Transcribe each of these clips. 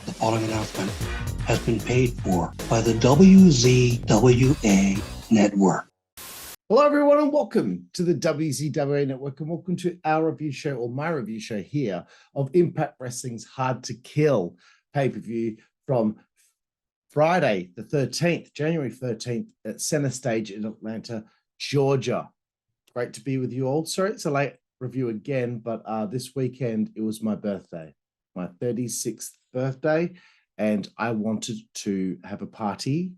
The following announcement has been paid for by the WZWA Network. Hello, everyone, and welcome to the WZWA Network, and welcome to our review show, or my review show here, of Impact Wrestling's Hard to Kill pay-per-view from Friday, the 13th, January 13th, at Center Stage in Atlanta, Georgia. Great to be with you all. Sorry, it's a late review again, but this weekend, it was my birthday, my 36th birthday, and I wanted to have a party.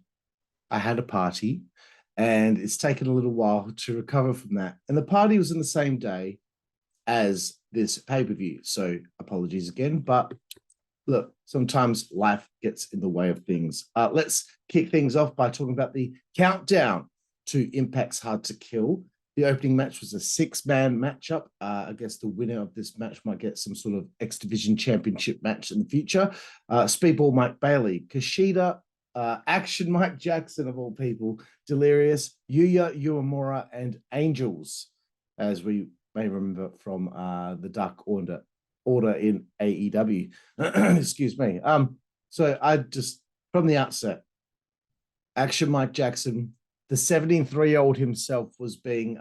I had a party, and it's taken a little while to recover from that. And the party was on the same day as this pay-per-view, so apologies again, but look, sometimes life gets in the way of things. Let's kick things off by talking about the countdown to Impact's Hard to Kill. The opening match was a six-man matchup. I guess the winner of this match might get some sort of X Division Championship match in the future. Speedball Mike Bailey, Kushida, Action Mike Jackson of all people, Delirious, Yuya, Uemura, and Angels, as we may remember from the Dark Order in AEW. Excuse me. So I just, from the outset, Action Mike Jackson, the 73-year-old himself, was being,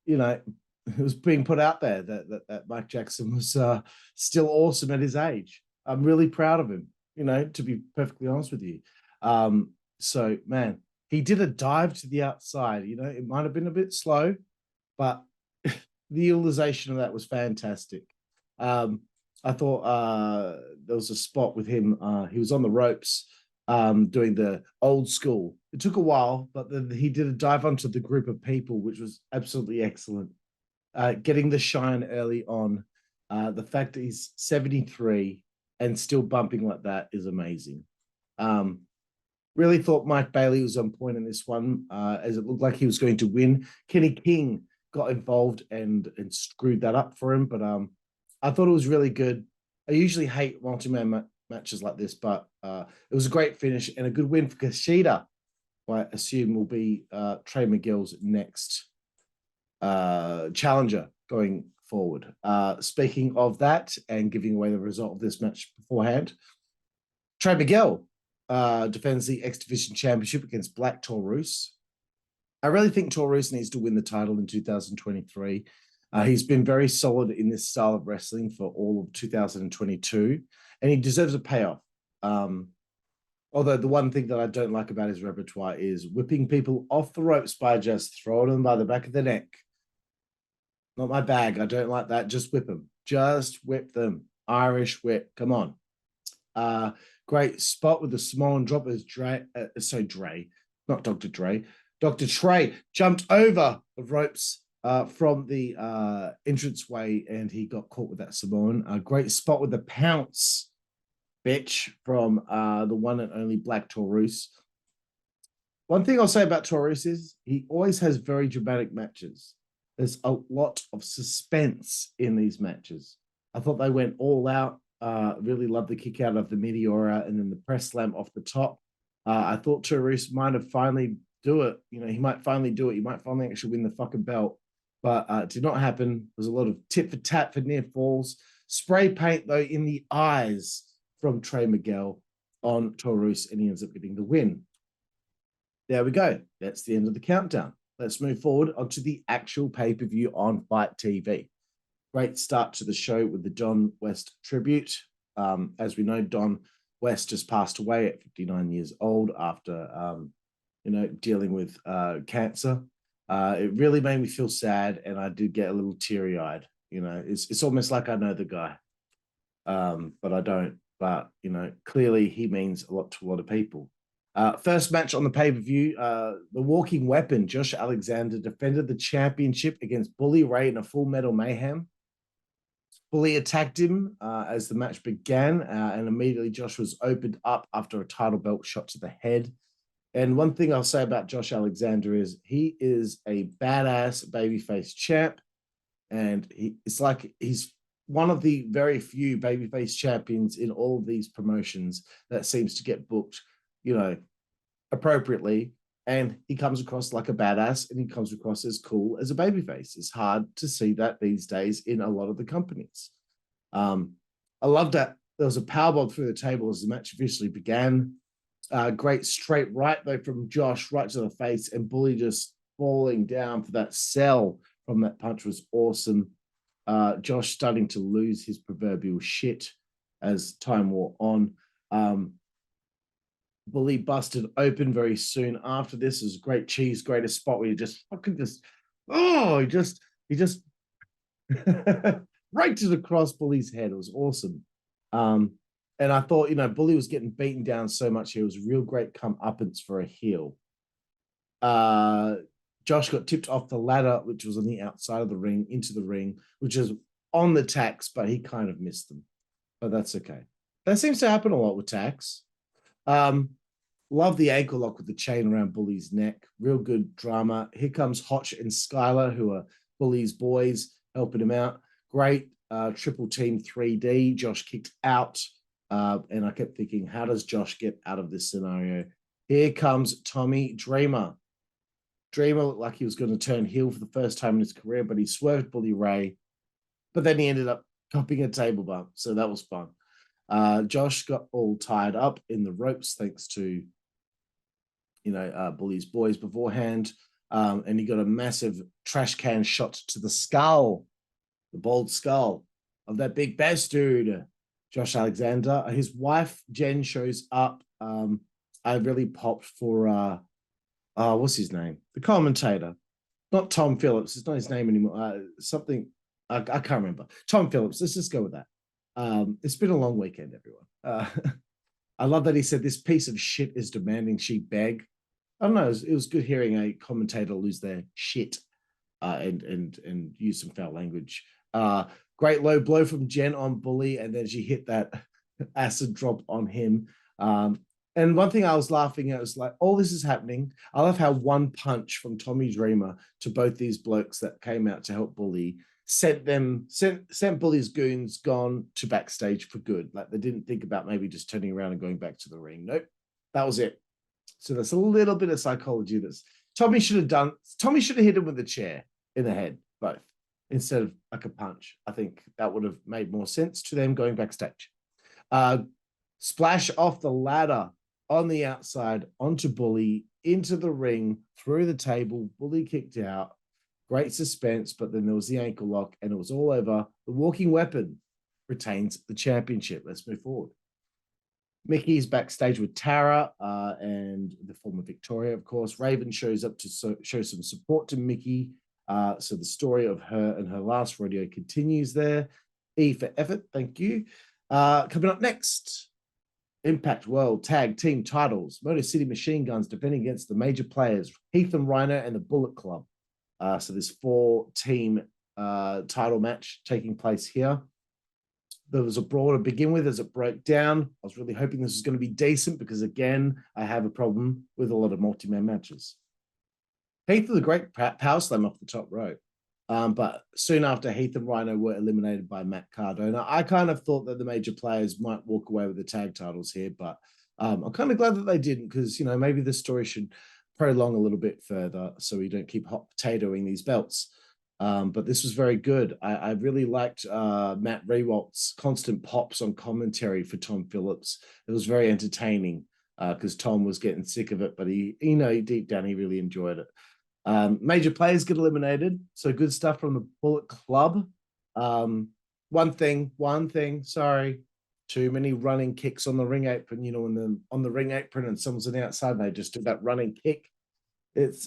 it was being put out there that Mike Jackson was still awesome at his age. I'm really proud of him, to be perfectly honest with you. So, man, he did a dive to the outside. It might have been a bit slow, but the utilization of that was fantastic. I thought there was a spot with him. He was on the ropes doing the old school. It took a while, but then he did a dive onto the group of people, which was absolutely excellent. Getting the shine early on. The fact that he's 73 and still bumping like that is amazing. Really thought Mike Bailey was on point in this one, as it looked like he was going to win. Kenny King got involved and screwed that up for him, but I thought it was really good. I usually hate multi-man matches like this, but it was a great finish and a good win for Kushida, who I assume will be Trey Miguel's next challenger going forward. Speaking of that and giving away the result of this match beforehand, Trey Miguel defends the X Division Championship against Black Taurus. I really think Taurus needs to win the title in 2023. He's been very solid in this style of wrestling for all of 2022, and he deserves a payoff. Although the one thing that I don't like about his repertoire is whipping people off the ropes by just throwing them by the back of the neck. Not my bag. I don't like that. Just whip them. Just whip them. Irish whip. Come on. Great spot with the Samoan drop as Dre, not Dr. Dre. Dr. Trey jumped over the ropes from the entranceway, and he got caught with that Samoan. A great spot with the pounce, bitch, from the one and only Black Taurus. One thing I'll say about Taurus is he always has very dramatic matches. There's a lot of suspense in these matches. I thought they went all out. Really loved the kick out of the Meteora and then the press slam off the top. I thought Taurus might have finally do it. He might finally do it. He might finally actually win the fucking belt. But it did not happen. There's a lot of tit for tat for near falls. Spray paint, though, in the eyes from Trey Miguel on Taurus, and he ends up getting the win. There we go. That's the end of the countdown. Let's move forward onto the actual pay-per-view on Fight TV. Great start to the show with the Don West tribute. As we know, Don West just passed away at 59 years old after, dealing with cancer. It really made me feel sad, and I did get a little teary-eyed. It's almost like I know the guy, but I don't. But, clearly he means a lot to a lot of people. First match on the pay-per-view, the walking weapon, Josh Alexander, defended the championship against Bully Ray in a Full Metal Mayhem. Bully attacked him as the match began, and immediately Josh was opened up after a title belt shot to the head. And one thing I'll say about Josh Alexander is he is a badass babyface champ, and it's like he's one of the very few babyface champions in all of these promotions that seems to get booked, appropriately. And he comes across like a badass, and he comes across as cool as a babyface. It's hard to see that these days in a lot of the companies. I love that There was a powerbomb through the table as the match officially began. Great straight right, though, from Josh, right to the face, and Bully just falling down for that sell from that punch was awesome. Josh starting to lose his proverbial shit as time wore on. Bully busted open very soon after this. It was a great cheese grater spot where you just fucking just, he just right to the cross Bully's head. It was awesome. And I thought, Bully was getting beaten down so much here. It was a real great comeuppance for a heel. Josh got tipped off the ladder, which was on the outside of the ring, into the ring, which is on the tacks, but he kind of missed them. But that's okay. That seems to happen a lot with tacks. Love the ankle lock with the chain around Bully's neck. Real good drama. Here comes Hotch and Skylar, who are Bully's boys, helping him out. Great triple team 3D. Josh kicked out. And I kept thinking, how does Josh get out of this scenario? Here comes Tommy Dreamer. Dreamer looked like he was going to turn heel for the first time in his career, but he swerved Bully Ray. But then he ended up copping a table bump, so that was fun. Josh got all tied up in the ropes thanks to, Bully's boys beforehand. And he got a massive trash can shot to the skull, the bald skull of that big bass dude, Josh Alexander. His wife, Jen, shows up. I really popped for, what's his name? The commentator. Not Tom Phillips. It's not his name anymore. Something, I can't remember. Tom Phillips. Let's just go with that. It's been a long weekend, everyone. I love that he said, this piece of shit is demanding she beg. I don't know. It was good hearing a commentator lose their shit and use some foul language. Great low blow from Jen on Bully, and then she hit that acid drop on him. And one thing I was laughing at was like, all this is happening. I love how one punch from Tommy Dreamer to both these blokes that came out to help Bully sent Bully's goons gone to backstage for good. Like they didn't think about maybe just turning around and going back to the ring. Nope, that was it. So that's a little bit of psychology. Tommy should have hit him with a chair in the head, both, instead of like a punch. I think that would have made more sense to them going backstage. Splash off the ladder on the outside onto Bully, into the ring, through the table. Bully kicked out. Great suspense, but then there was the ankle lock and it was all over. The walking weapon retains the championship. Let's move forward. Mickey's backstage with Tara and the former Victoria, of course. Raven shows up to show some support to Mickie. So the story of her and her last rodeo continues there. E for effort, thank you. Coming up next, Impact World Tag Team titles. Motor City Machine Guns defending against the major players, Heath and Rhino and the Bullet Club. So this 4-team title match taking place here. There was a brawl to begin with as it broke down. I was really hoping this was going to be decent because, again, I have a problem with a lot of multi-man matches. Heath with a great power slam off the top rope. But soon after, Heath and Rhino were eliminated by Matt Cardona. I kind of thought that the major players might walk away with the tag titles here, but I'm kind of glad that they didn't because, maybe the story should prolong a little bit further so we don't keep hot potatoing these belts. But this was very good. I really liked Matt Rewalt's constant pops on commentary for Tom Phillips. It was very entertaining because Tom was getting sick of it, but he deep down, he really enjoyed it. Major players get eliminated. So good stuff from the Bullet Club. One thing, sorry. Too many running kicks on the ring apron, on the ring apron and someone's on the outside and they just do that running kick.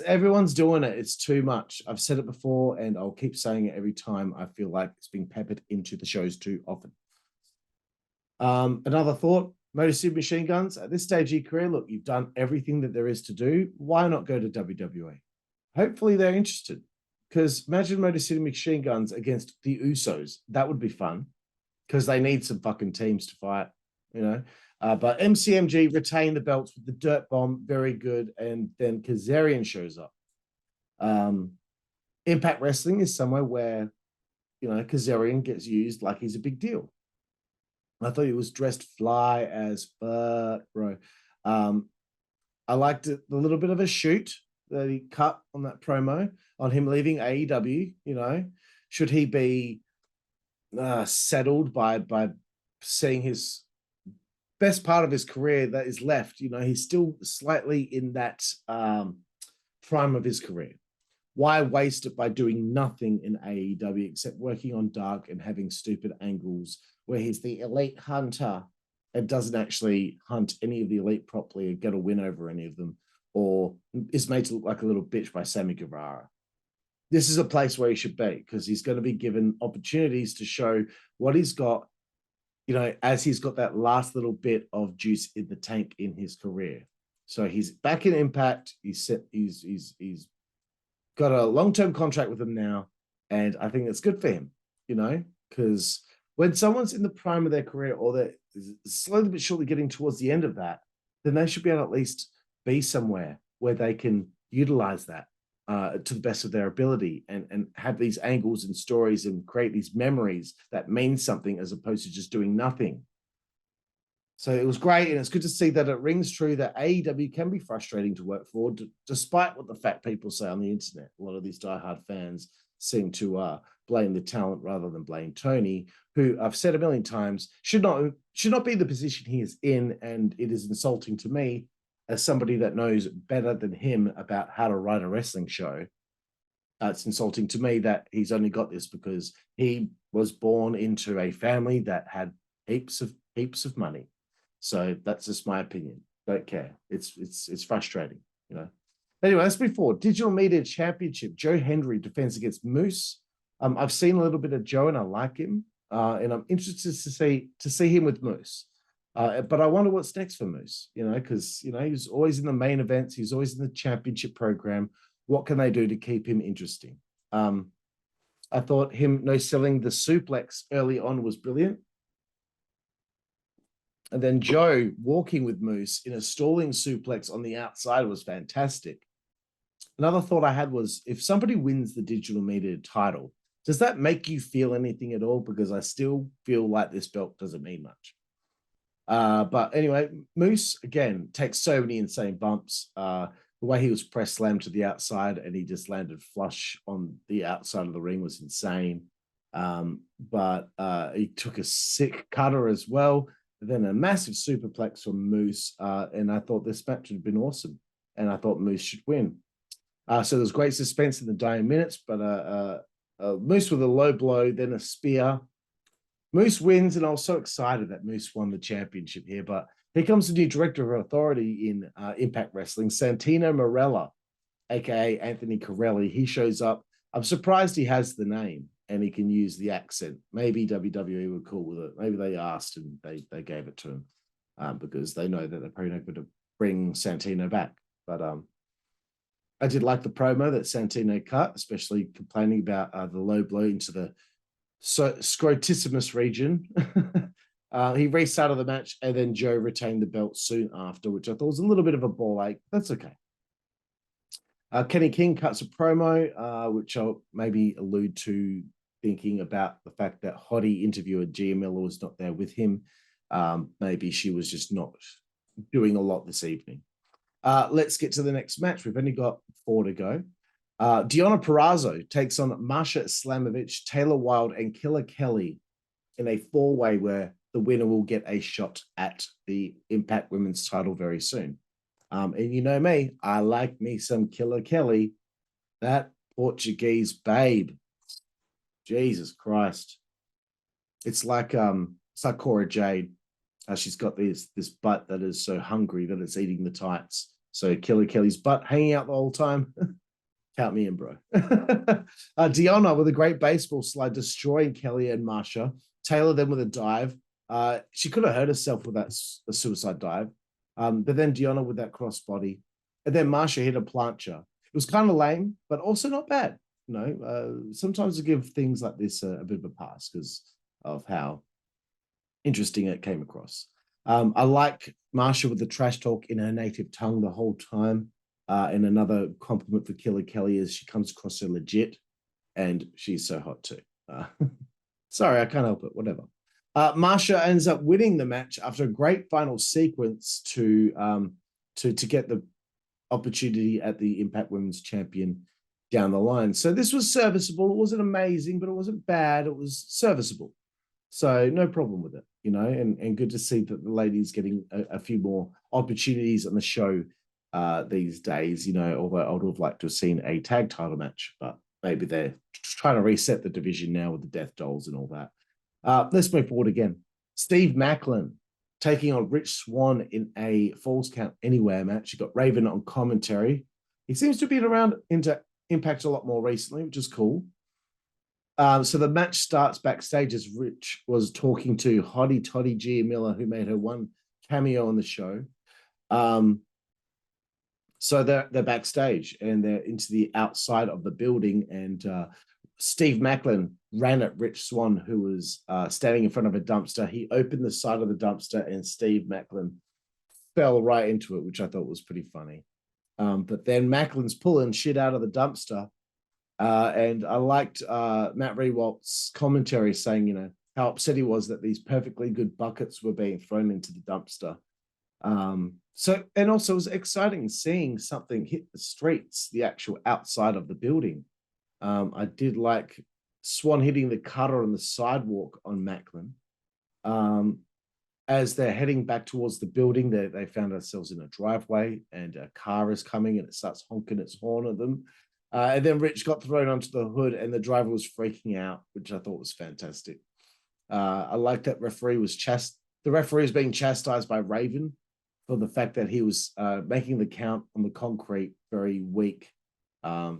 Everyone's doing it. It's too much. I've said it before and I'll keep saying it every time I feel like it's being peppered into the shows too often. Another thought, Motor City Machine Guns, at this stage of your career, look, you've done everything that there is to do. Why not go to WWA? Hopefully they're interested because imagine Motor City Machine Guns against the Usos. That would be fun because they need some fucking teams to fight, But MCMG retain the belts with the Dirt Bomb, very good. And then Karazian shows up. Impact Wrestling is somewhere where, Karazian gets used like he's a big deal. I thought he was dressed fly as fuck, bro. I liked it, the little bit of a shoot that he cut on that promo on him leaving AEW. Should he be settled by seeing his best part of his career that is left. You know, he's still slightly in that prime of his career. Why waste it by doing nothing in AEW except working on Dark and having stupid angles where he's the elite hunter and doesn't actually hunt any of the elite properly or get a win over any of them, or is made to look like a little bitch by Sammy Guevara. This is a place where he should be, because he's going to be given opportunities to show what he's got, you know, as he's got that last little bit of juice in the tank in his career. So he's back in Impact. He's got a long-term contract with them now, and I think it's good for him, you know, because when someone's in the prime of their career, or they're slowly but surely getting towards the end of that, then they should be able to at least be somewhere where they can utilize that to the best of their ability, and have these angles and stories and create these memories that mean something, as opposed to just doing nothing. So it was great, and it's good to see that it rings true that AEW can be frustrating to work for, despite what the fat people say on the internet. A lot of these diehard fans seem to blame the talent rather than blame Tony, who, I've said a million times, should not be the position he is in, and it is insulting to me as somebody that knows better than him about how to write a wrestling show. It's insulting to me that he's only got this because he was born into a family that had heaps of money. So that's just my opinion. Don't care. It's frustrating, you know. Anyway, let's move forward. Digital Media Championship. Joe Hendry defends against Moose. I've seen a little bit of Joe and I like him, and I'm interested to see him with Moose. But I wonder what's next for Moose, you know, because, you know, he's always in the main events. He's always in the championship program. What can they do to keep him interesting? I thought him selling the suplex early on was brilliant. And then Joe walking with Moose in a stalling suplex on the outside was fantastic. Another thought I had was, if somebody wins the digital media title, does that make you feel anything at all? Because I still feel like this belt doesn't mean much. But anyway, Moose, again, takes so many insane bumps. The way he was press slammed to the outside and he just landed flush on the outside of the ring was insane. But he took a sick cutter as well. Then a massive superplex from Moose. And I thought this match would have been awesome. And I thought Moose should win. So there's great suspense in the dying minutes, but Moose with a low blow, then a spear. Moose wins, and I was so excited that Moose won the championship here. But here comes the new director of authority in Impact Wrestling, Santino Marella, aka Anthony Corelli. He shows up. I'm surprised he has the name and he can use the accent. Maybe WWE were cool with it. Maybe they asked and they gave it to him because they know that they're probably not going to bring Santino back. But I did like the promo that Santino cut, especially complaining about the low blow into the scrotissimus region. He restarted the match, and then Joe retained the belt soon after, which I thought was a little bit of a ball ache. That's okay. Kenny King cuts a promo, which I'll maybe allude to, thinking about the fact that Hottie interviewer Gia Miller was not there with him. Maybe she was just not doing a lot this evening. Let's get to the next match. We've only got 4 to go. Deonna Purrazzo takes on Masha, Slamovich, Taylor Wilde, and Killer Kelly in a 4-way where the winner will get a shot at the Impact Women's title very soon. And you know me, I like me some Killer Kelly, that Portuguese babe. Jesus Christ. It's like Cora Jade. She's got this butt that is so hungry that it's eating the tights. So Killer Kelly's butt hanging out the whole time. Count me in, bro. Deonna with a great baseball slide, destroying Kelly and Masha. Taylor then with a dive. She could have hurt herself with that suicide dive. But then Deonna with that crossbody. And then Masha hit a plancha. It was kind of lame, but also not bad. You know, sometimes I give things like this a bit of a pass because of how interesting it came across. I like Masha with the trash talk in her native tongue the whole time. And another compliment for Killer Kelly is she comes across so legit, and she's so hot too. Sorry, I can't help it. Whatever. Masha ends up winning the match after a great final sequence to get the opportunity at the Impact Women's Champion down the line. So this was serviceable. It wasn't amazing, but it wasn't bad. It was serviceable. So no problem with it. and good to see that the ladies getting a few more opportunities on the show these days, although I would have liked to have seen a tag title match, but maybe they're trying to reset the division now with the Death Dolls and all that. Let's move forward again. Steve Maclin taking on Rich Swann in a Falls Count Anywhere match. You got Raven on commentary. He seems to have been around into Impact a lot more recently, which is cool. So the match starts backstage as Rich was talking to Hottie Toddy Gia Miller, who made her one cameo on the show. So they're backstage and they're into the outside of the building, and Steve Maclin ran at Rich Swann, who was standing in front of a dumpster. He opened the side of the dumpster and Steve Maclin fell right into it, which I thought was pretty funny. But then Macklin's pulling shit out of the dumpster. And I liked Matt Rewalt's commentary saying, how upset he was that these perfectly good buckets were being thrown into the dumpster. And also it was exciting seeing something hit the streets, the actual outside of the building. I did like Swann hitting the cutter on the sidewalk on Maclin. As they're heading back towards the building, they found themselves in a driveway and a car is coming and it starts honking its horn at them. And then Rich got thrown onto the hood and the driver was freaking out, which I thought was fantastic. I like that the referee was being chastised by Raven for the fact that he was making the count on the concrete very weak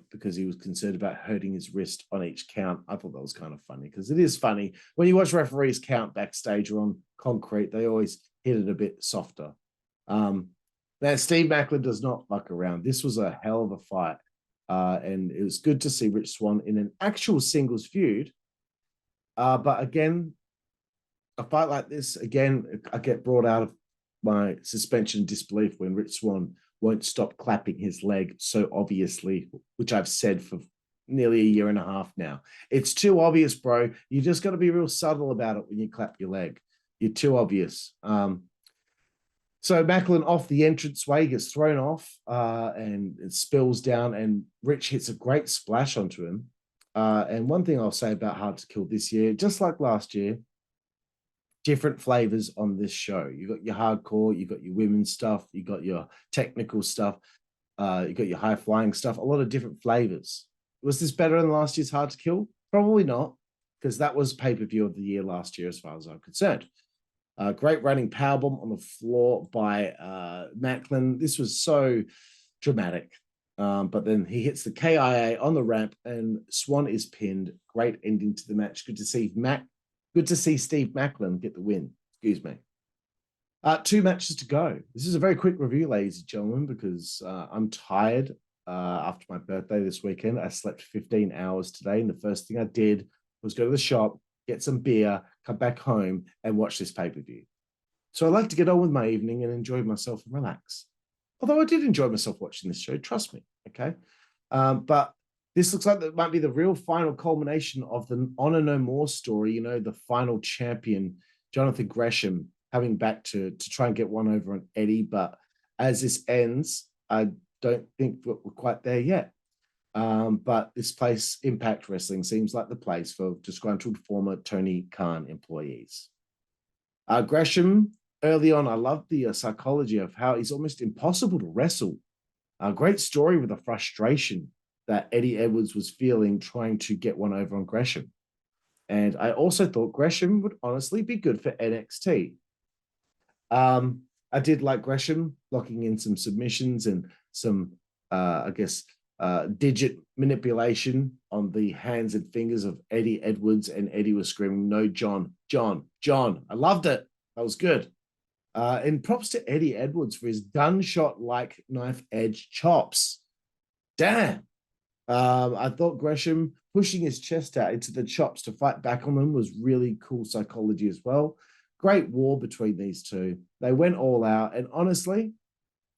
because he was concerned about hurting his wrist on each count. I thought that was kind of funny because it is funny. When you watch referees count backstage or on concrete, they always hit it a bit softer. Now, Steve Maclin does not fuck around. This was a hell of a fight. And it was good to see Rich Swann in an actual singles feud. But again, a fight like this, again, I get brought out of my suspension of disbelief when Rich Swann won't stop clapping his leg so obviously, which I've said for nearly a year and a half now. It's too obvious, bro. You just got to be real subtle about it when you clap your leg. You're too obvious. So Maclin off the entranceway gets thrown off and it spills down, and Rich hits a great splash onto him. And one thing I'll say about Hard to Kill this year, just like last year, different flavors on this show. You got your hardcore, you got your women's stuff, you got your technical stuff, you got your high flying stuff, a lot of different flavors. Was this better than last year's Hard to Kill? Probably not, because that was pay-per-view of the year last year as far as I'm concerned. Great running powerbomb on the floor by Maclin. This was so dramatic. But then he hits the KIA on the ramp and Swann is pinned. Great ending to the match. Good to see Steve Maclin get the win. Excuse me. 2 matches to go. This is a very quick review, ladies and gentlemen, because I'm tired after my birthday this weekend. I slept 15 hours today, and the first thing I did was go to the shop, get some beer, come back home, and watch this pay-per-view. So I like to get on with my evening and enjoy myself and relax. Although I did enjoy myself watching this show, trust me, okay? But this looks like that might be the real final culmination of the Honor No More story, the final champion, Jonathan Gresham, coming back to try and get one over on Eddie. But as this ends, I don't think we're quite there yet. But this place, Impact Wrestling, seems like the place for disgruntled former Tony Khan employees. Gresham, early on, I loved the psychology of how he's almost impossible to wrestle. A great story with the frustration that Eddie Edwards was feeling trying to get one over on Gresham. And I also thought Gresham would honestly be good for NXT. I did like Gresham locking in some submissions and some, digit manipulation on the hands and fingers of Eddie Edwards, and Eddie was screaming, "No, John, John, John." I loved it. That was good. And props to Eddie Edwards for his gunshot-like knife-edge chops. Damn. I thought Gresham pushing his chest out into the chops to fight back on them was really cool psychology as well. Great war between these two. They went all out, and honestly,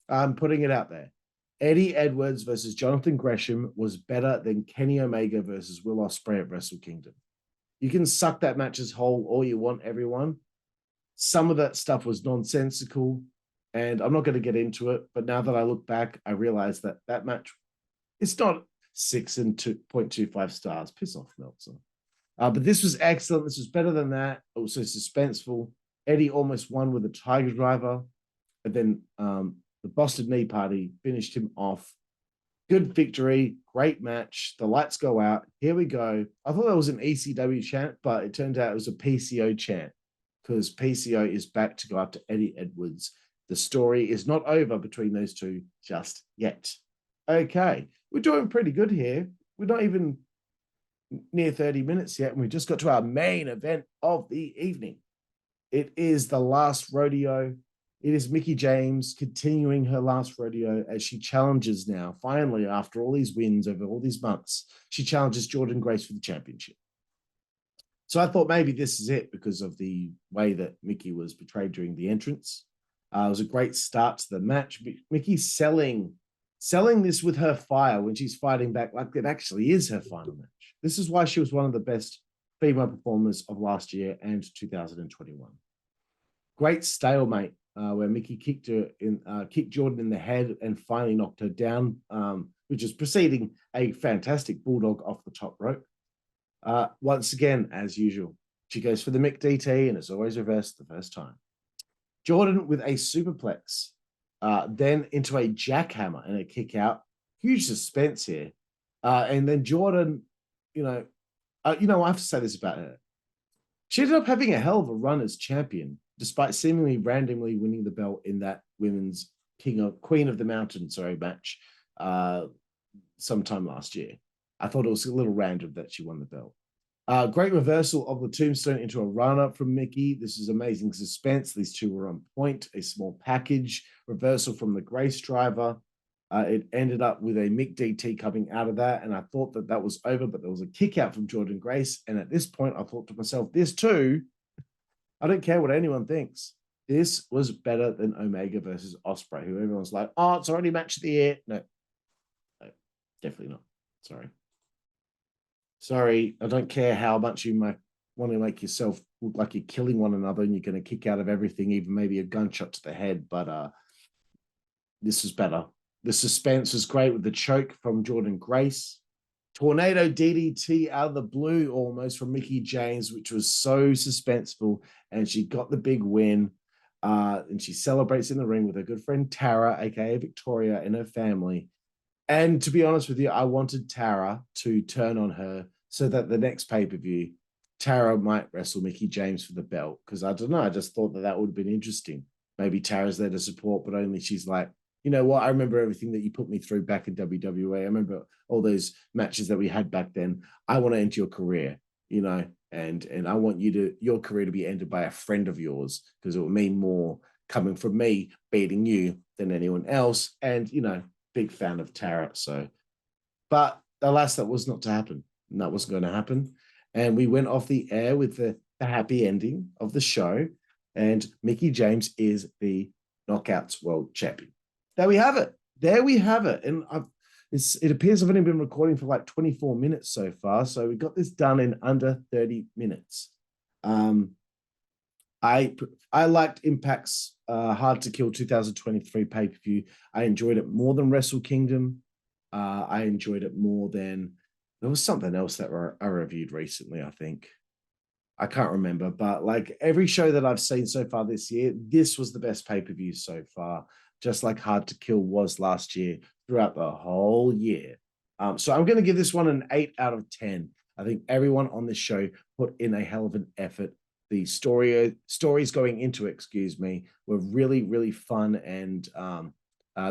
I'm putting it out there. Eddie Edwards versus Jonathan Gresham was better than Kenny Omega versus Will Ospreay at Wrestle Kingdom. You can suck that match as whole all you want, everyone. Some of that stuff was nonsensical, and I'm not going to get into it, but now that I look back, I realize that that match, it's not 6 and 2.25 stars. Piss off, Meltzer. But this was excellent. This was better than that. Also suspenseful. Eddie almost won with a Tiger Driver, and then the Boston Knee Party finished him off. Good victory, great match. The lights go out. Here we go. I thought that was an ECW chant, but it turned out it was a PCO chant because PCO is back to go after Eddie Edwards. The story is not over between those two just yet. Okay, we're doing pretty good here. We're not even near 30 minutes yet, and we just got to our main event of the evening. It is the last rodeo. It is Mickie James continuing her last rodeo as she challenges now, finally, after all these wins over all these months, she challenges Jordynne Grace for the championship. So I thought maybe this is it because of the way that Mickie was portrayed during the entrance. It was a great start to the match. Mickie's selling this with her fire when she's fighting back like it actually is her final match. This is why she was one of the best female performers of last year and 2021. Great stalemate where Mickie kicked Jordynne in the head and finally knocked her down, which is preceding a fantastic bulldog off the top rope. Once again, as usual, she goes for the Mick DT and it's always reversed the first time. Jordynne with a superplex, then into a jackhammer and a kick out. Huge suspense here. And then Jordynne, I have to say this about her. She ended up having a hell of a run as champion, despite seemingly randomly winning the belt in that women's Queen of the Mountain, match sometime last year. I thought it was a little random that she won the belt. Great reversal of the tombstone into a run-up from Mickie. This is amazing suspense. These two were on point. A small package. Reversal from the Grace driver. It ended up with a Mick DT coming out of that, and I thought that was over, but there was a kick out from Jordynne Grace, and at this point, I thought to myself, this too, I don't care what anyone thinks. This was better than Omega versus Ospreay, who everyone's like, oh, it's already match of the year. No, definitely not. Sorry, I don't care how much you might want to make yourself look like you're killing one another and you're going to kick out of everything, even maybe a gunshot to the head, but this was better. The suspense was great with the choke from Jordynne Grace. Tornado DDT out of the blue almost from Mickie James, which was so suspenseful. And she got the big win. And she celebrates in the ring with her good friend Tara, aka Victoria, and her family. And to be honest with you, I wanted Tara to turn on her so that the next pay-per-view, Tara might wrestle Mickie James for the belt. Because I don't know, I just thought that would have been interesting. Maybe Tara's there to support, but only she's like, you know what? I remember everything that you put me through back in WWA. I remember all those matches that we had back then. I want to end your career, and I want your career to be ended by a friend of yours because it will mean more coming from me beating you than anyone else. And, big fan of Tara. But alas, that was not to happen. And that wasn't going to happen. And we went off the air with the happy ending of the show. And Mickie James is the Knockouts World Champion. There we have it. And it appears I've only been recording for like 24 minutes so far. So we got this done in under 30 minutes. I liked Impact's Hard to Kill 2023 pay-per-view. I enjoyed it more than Wrestle Kingdom. I enjoyed it more than, there was something else that I reviewed recently, I think. I can't remember, but like every show that I've seen so far this year, this was the best pay-per-view so far. Just like Hard to Kill was last year throughout the whole year. So I'm going to give this one an 8 out of 10. I think everyone on this show put in a hell of an effort. The stories going into it, were really, really fun, and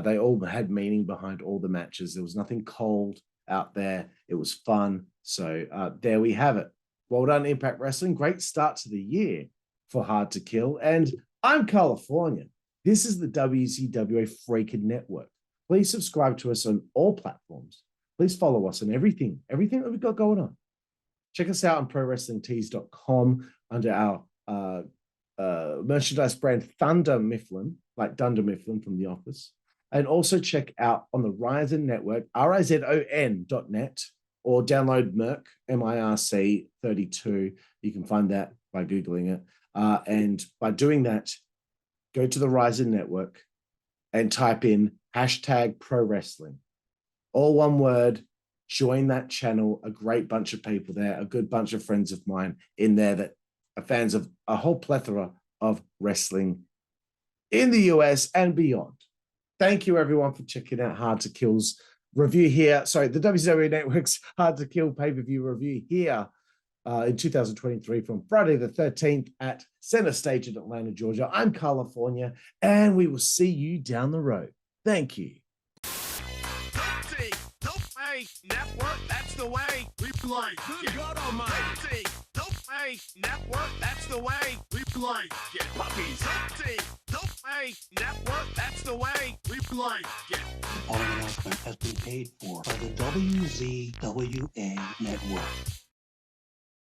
they all had meaning behind all the matches. There was nothing cold out there. It was fun. So there we have it. Well done, Impact Wrestling. Great start to the year for Hard to Kill. And I'm Karlifornia. This is the WZWA Freakin' Network. Please subscribe to us on all platforms. Please follow us on everything that we've got going on. Check us out on ProWrestlingTees.com under our merchandise brand Thunder Mifflin, like Dunder Mifflin from The Office. And also check out on the Ryzon Network, RIZON.net, or download Merc, MIRC 32. You can find that by Googling it. And by doing that, go to the Ryzon Network and type in #ProWrestling. All one word, join that channel. A great bunch of people there, a good bunch of friends of mine in there that are fans of a whole plethora of wrestling in the US and beyond. Thank you, everyone, for checking out Hard to Kill's review here. Sorry, the WZWA Network's Hard to Kill pay-per-view review here in 2023 from Friday the 13th at Center Stage in Atlanta, Georgia. I'm Karlifornia, and we will see you down the road. Thank you. Network, that's the way we play. Good God Almighty. Network, that's the way we play. Get puppies. Network, that's the way we play. Get. The following announcement has been paid for by the WZWA Network.